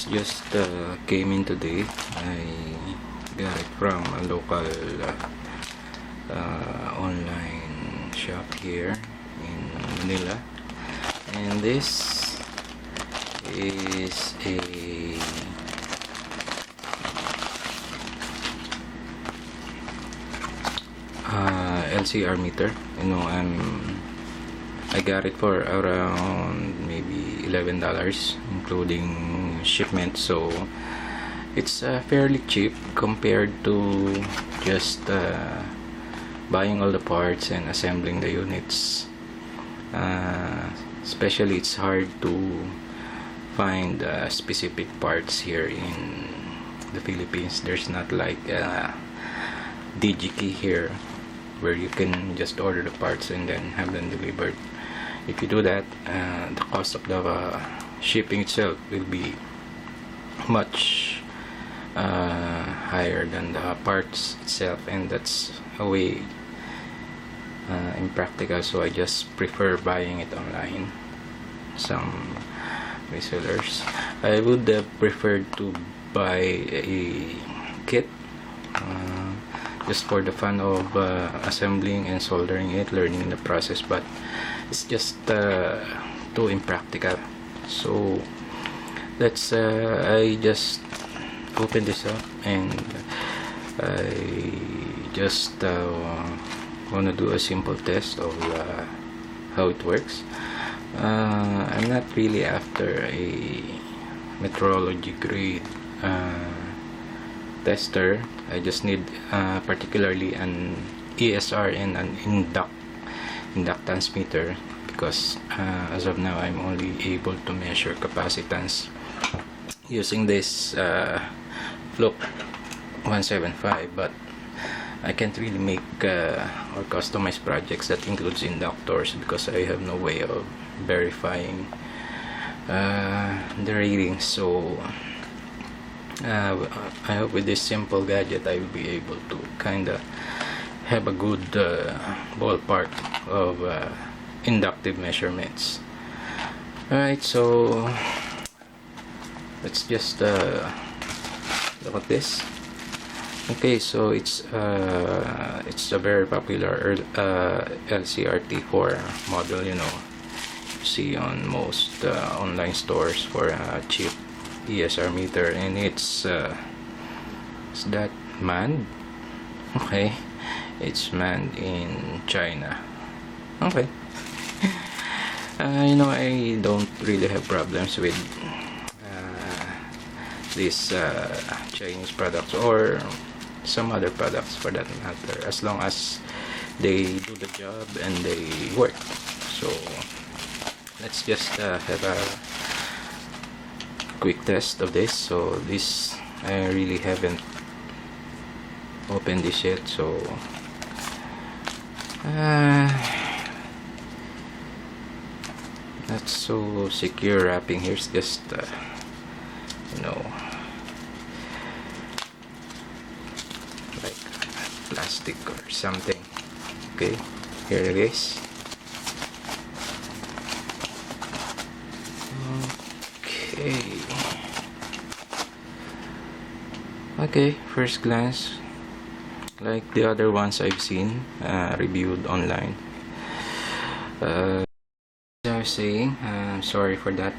This just came in today. I got it from a local online shop here in Manila, and this is a LCR meter. I got it for around maybe $11, including shipment, so it's fairly cheap compared to just buying all the parts and assembling the units. Especially it's hard to find specific parts here in the Philippines. There's not like DigiKey here where you can just order the parts and then have them delivered. If you do that, the cost of the shipping itself will be much higher than the parts itself, and that's a way impractical. So I just prefer buying it online. Some resellers, I would have preferred to buy a kit just for the fun of assembling and soldering it, learning the process, but it's just too impractical. So let's I just open this up, and I just want to do a simple test of how it works. I'm not really after a metrology grade tester. I just need particularly an ESR and an inductance meter, because as of now I'm only able to measure capacitance using this Float 175, but I can't really make or customize projects that includes inductors because I have no way of verifying the readings. So I hope with this simple gadget I will be able to kind of have a good ballpark of inductive measurements. Alright, so let's just look at this. Okay, so it's a very popular LCR-T4 model, you see on most online stores for a cheap ESR meter, and it's is that manned? Okay, it's manned in China. Okay. I don't really have problems with these Chinese products or some other products for that matter, as long as they do the job and they work. So let's just have a quick test of this. So this, I really haven't opened this yet, so not so secure wrapping. Here's just like plastic or something. Okay, here it is. Okay, first glance, like the other ones I've seen reviewed online. As I was saying, sorry for that.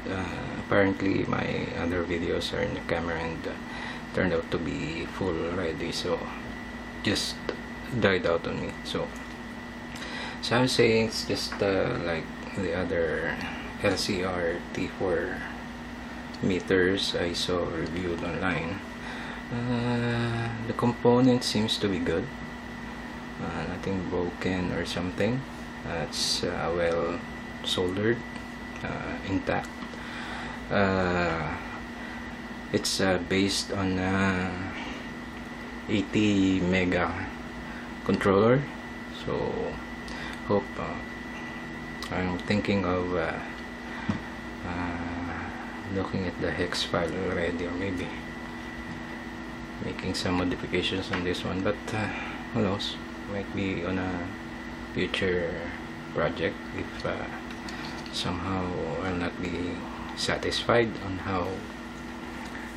Apparently my other videos are in the camera and turned out to be full already, so just died out on me. So I was saying, it's just like the other LCR-T4 meters I saw reviewed online. The component seems to be good, nothing broken or something. It's well soldered, intact. It's based on 80 mega controller, so hope I'm thinking of looking at the hex file already, or maybe making some modifications on this one, but who knows, might be on a future project if somehow I'll not be satisfied on how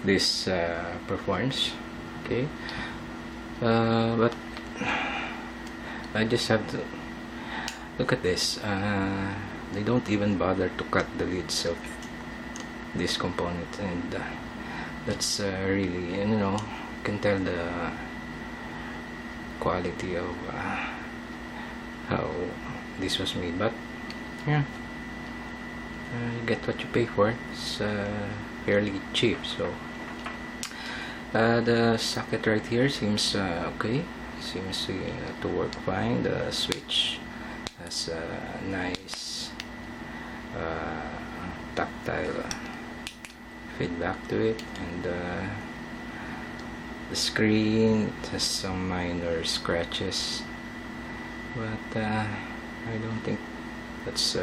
this performs. Okay, but I just have to look at this. They don't even bother to cut the leads of this component, and that's really, you know, you can tell the quality of how this was made. But yeah, you get what you pay for. It's fairly cheap. So the socket right here seems okay, seems to work fine. The switch has a nice tactile feedback to it, and the screen, it has some minor scratches, but I don't think that's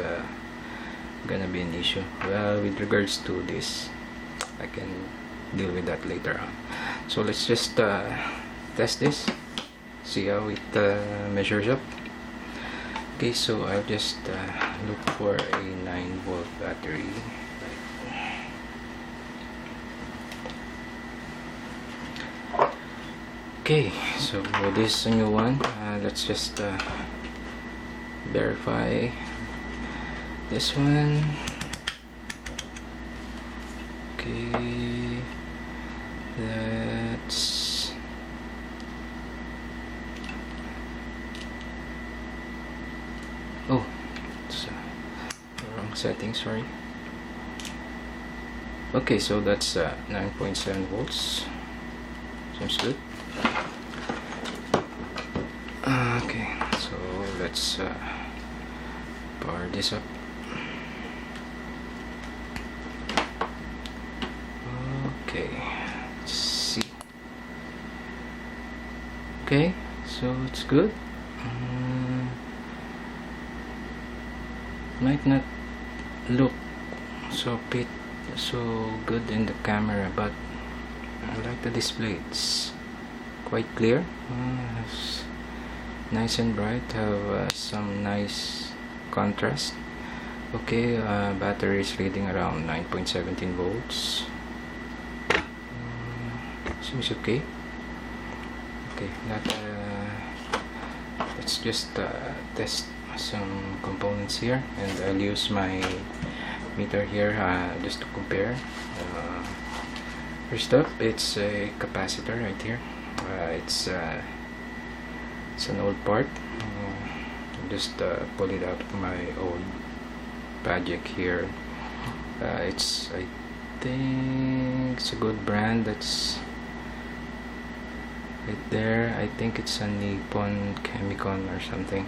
gonna be an issue. Well, with regards to this, I can deal with that later on. So let's just test this, see how it measures up. Okay, so I'll just look for a 9-volt battery. Okay, so this is a new one. Let's just verify this one. Okay, that's it's the wrong setting, sorry. Okay, so that's 9.7 volts. Seems good. Okay, so let's power this up. Okay, let's see. Okay, so it's good. Might not look so good in the camera, but I like the display. It's quite clear. It's nice and bright. Have some nice contrast. Okay, battery is reading around 9.17 volts. Seems okay. Okay, let's just test some components here, and I'll use my meter here just to compare. First up, it's a capacitor right here. It's an old part. Just pull it out of my old project here. I think it's a good brand. That's right there. I think it's a Nippon Chemicon or something.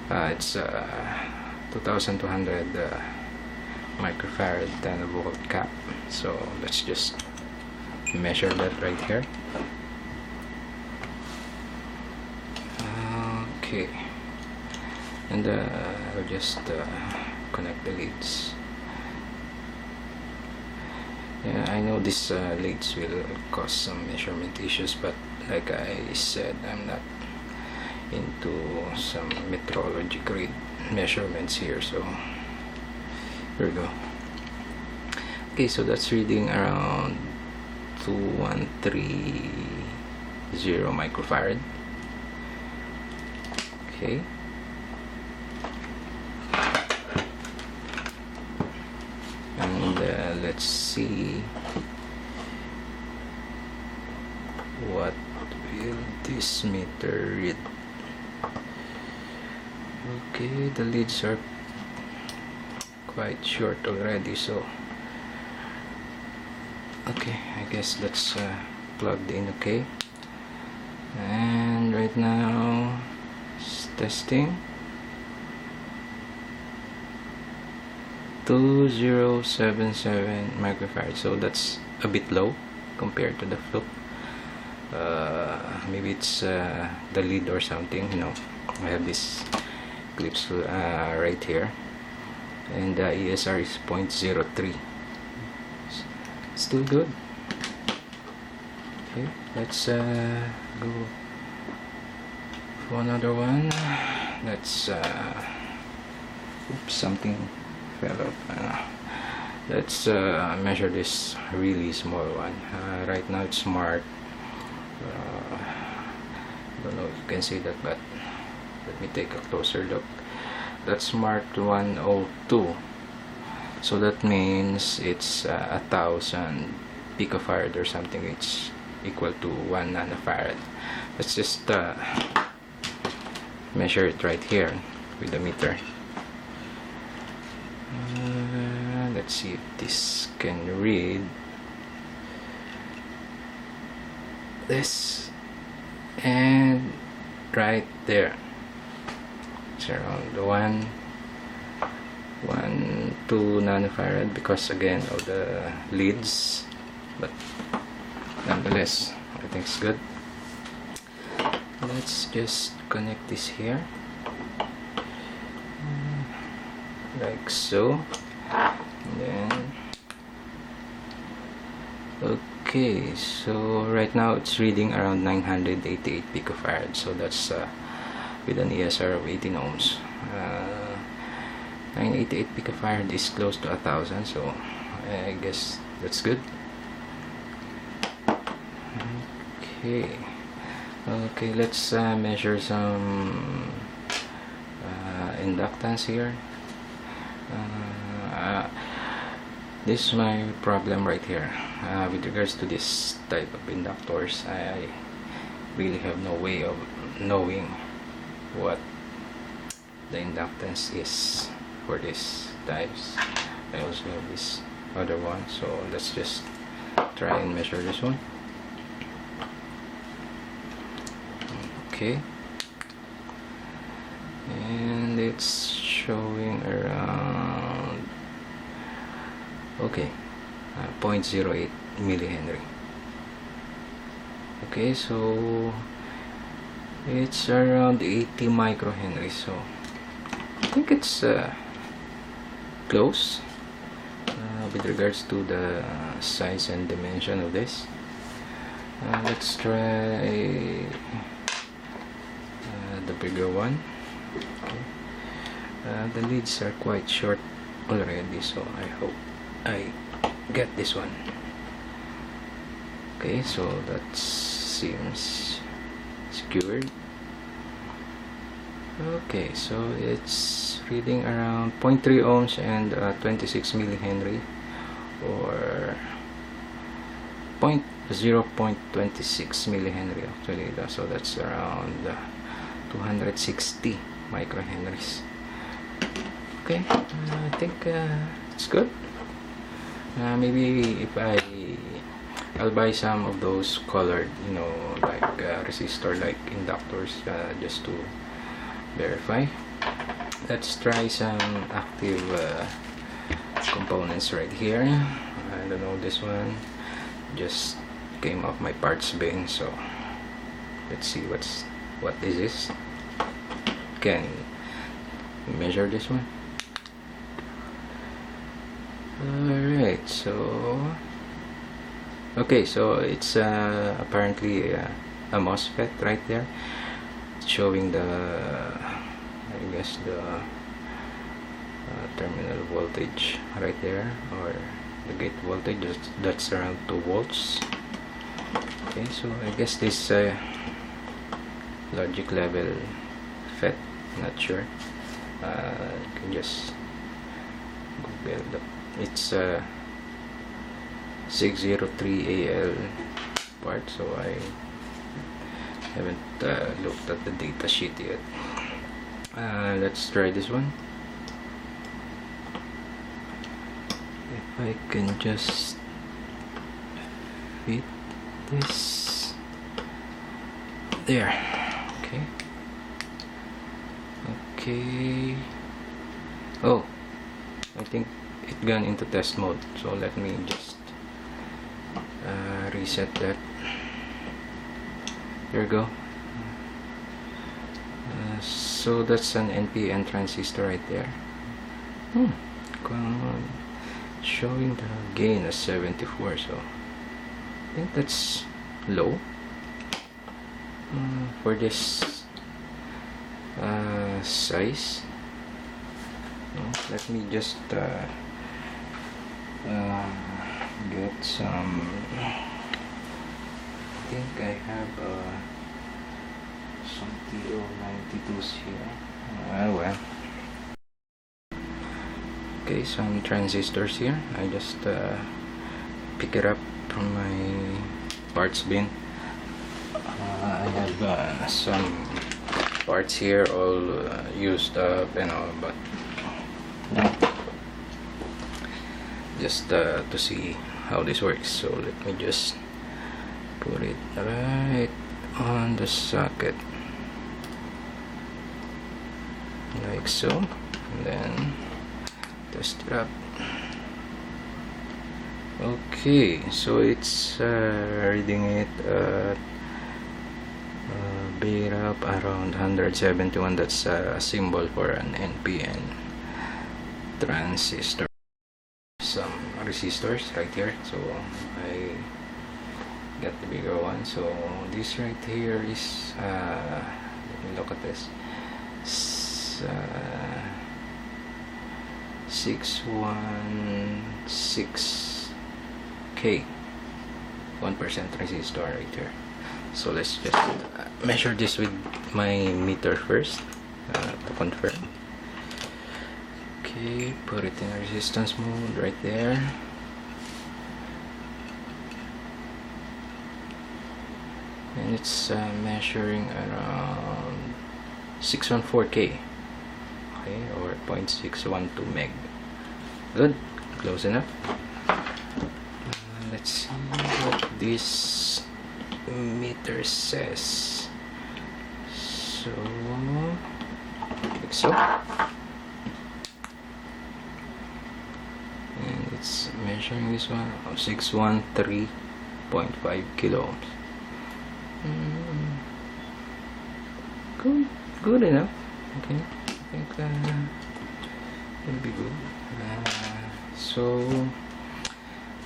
It's 2200 microfarad 10-volt cap. So let's just measure that right here. Okay, and I'll just connect the leads. Yeah, I know these leads will cause some measurement issues, but like I said, I'm not into some metrology grade measurements here. So here we go. Okay, so that's reading around 2130 microfarad. Okay, and let's see what will this meter read. Okay, the leads are quite short already, so okay, I guess that's plugged in. Okay, and right now it's testing 2077 microfarad, so that's a bit low compared to the flow. Maybe it's the lead or something. You know, I have this clips right here, and the ESR is 0.03. Still good. Okay, let's go for another one. Let's oops, something fell off. Let's measure this really small one. Right now it's marked, don't know if you can see that, but let me take a closer look. That's marked 102, so that means it's 1,000 picofarad or something. It's equal to 1 nanofarad. Let's just measure it right here with the meter. Let's see if this can read this, and right there it's around 2 nanofarad because again of the leads, but nonetheless I think it's good. Let's just connect this here like so, and then okay, so right now it's reading around 988 picofarad, so that's with an ESR of 18 ohms. 988 picofarad is close to 1,000, so I guess that's good. Okay, let's measure some inductance here. This is my problem right here. With regards to this type of inductors, I really have no way of knowing what the inductance is for these types. I also have this other one, so let's just try and measure this one. Okay, and it's showing around 0.08 millihenry. Okay, so it's around 80 microhenry, so I think it's close with regards to the size and dimension of this. Let's try the bigger one. Okay. The leads are quite short already, so I hope I get this one. Okay, so that seems secured. Okay, so it's reading around 0.3 ohms and 26 millihenry, or 0.26 millihenry actually, so that's around 260 microhenries. Okay, I think it's good. Maybe if I'll buy some of those colored, like resistor like inductors, just to verify. Let's try some active components right here. I don't know, this one just came off my parts bin, so let's see what this is. Can measure this one. Alright, so okay, so it's apparently a MOSFET right there. It's showing the, I guess, the terminal voltage right there, or the gate voltage. That's around 2 volts. Okay, so I guess this logic level FET, not sure. You can just Google the, it's 603AL part, so I haven't looked at the data sheet yet. Let's try this one. If I can just fit this there. Okay. Oh, I think it gone into test mode, so let me just reset that. There we go. So that's an NPN transistor right there. Come on. Showing the gain as 74, so I think that's low for this size. Let me just get some. I think I have some TO92s here. Well, okay, some transistors here. I just pick it up from my parts bin. I have some parts here all used up and all, but just to see how this works. So let me just put it right on the socket like so, and then test it up. Okay, so it's reading it at beta up around 171. That's a symbol for an NPN transistor. Some resistors right here, so I got the bigger one. So this right here is let me look at this. 616K 1% resistor right here. So let's just measure this with my meter first to confirm. Okay, put it in resistance mode right there. And it's measuring around 614K, okay, or 0.612 meg. Good, close enough. Let's see what this meter says. So, like so. And it's measuring this one, 613.5 kilo ohms. Good enough. Okay, I think it'll be good. So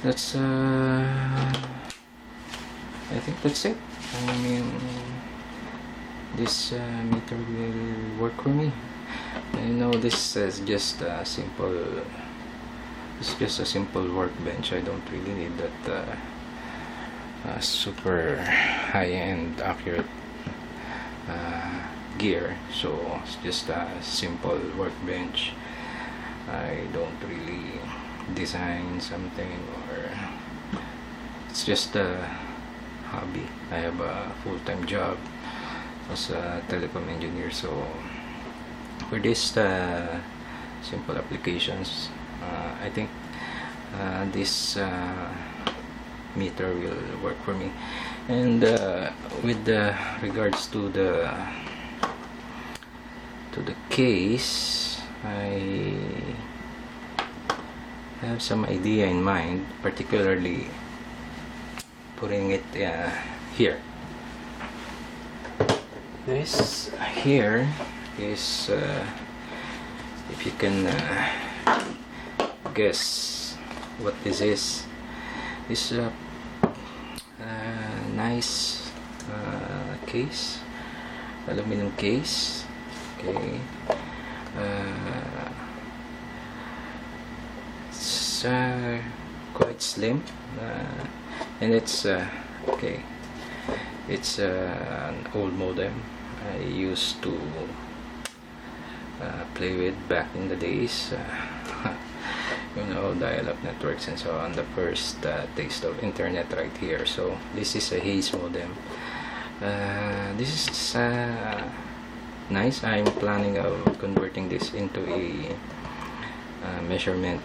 that's I think that's it. I mean, this meter will work for me. I know this is just a simple. It's just a simple workbench. I don't really need that super high-end accurate gear. So it's just a simple workbench. I don't really design something, or it's just a hobby. I have a full-time job as a telecom engineer, so for this simple applications, I think this meter will work for me. And with regards to the case, I have some idea in mind, particularly putting it here. This here is if you can guess what this is. This nice case, aluminum case. Okay, it's quite slim, and it's okay. It's an old modem I used to play with back in the days. You know, dial-up networks and so on. The first taste of internet right here. So this is a Hayes modem. This is nice. I'm planning of converting this into a measurement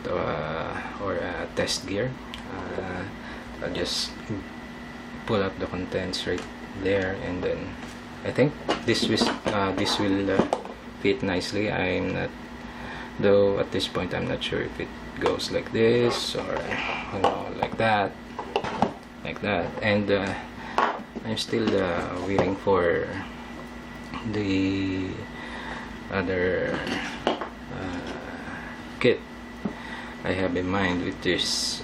or a test gear. I'll just pull up the contents right there, and then I think this will fit nicely. I'm not, though at this point I'm not sure if it goes like this, or you know, like that, and I'm still waiting for the other kit I have in mind, which is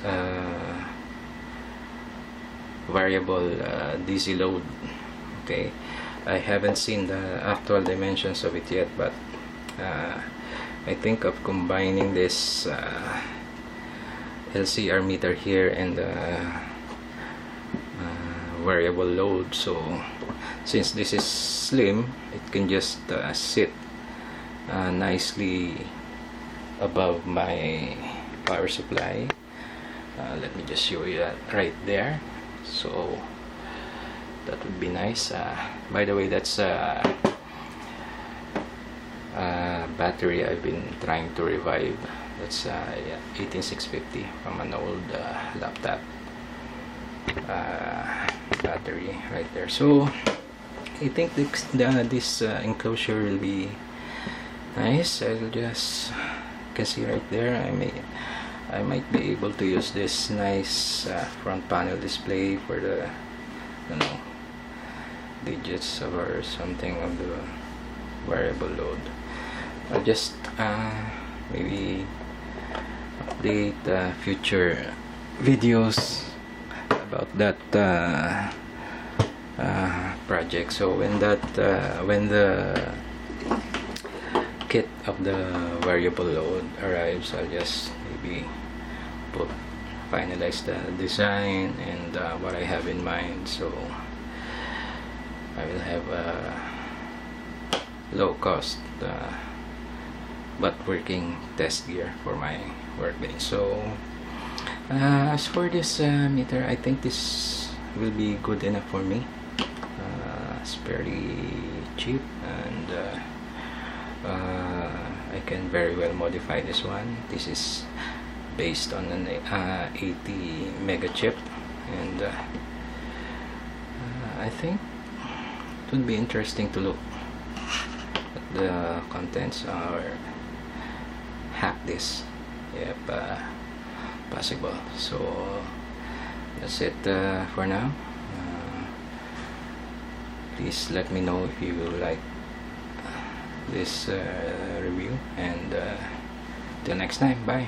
variable DC load. Okay, I haven't seen the actual dimensions of it yet, but I think of combining this LCR meter here and the variable load. So since this is slim, it can just sit nicely above my power supply. Let me just show you that right there. So that would be nice. By the way, that's battery I've been trying to revive. That's 18650 from an old laptop battery right there. So I think this enclosure will be nice. I'll just, you can see right there, I might be able to use this nice front panel display for the, you know, digits or something of the variable load. I'll just maybe update future videos about that project. So when the kit of the variable load arrives, I'll just maybe finalize the design and what I have in mind. So I will have a low cost but working test gear for my workbench. So as for this meter, I think this will be good enough for me. It's fairly cheap, and I can very well modify this one. This is based on an 80 mega chip, and I think it would be interesting to look at the contents or hack this if possible. So that's it for now. Please let me know if you like this review, and till next time, bye.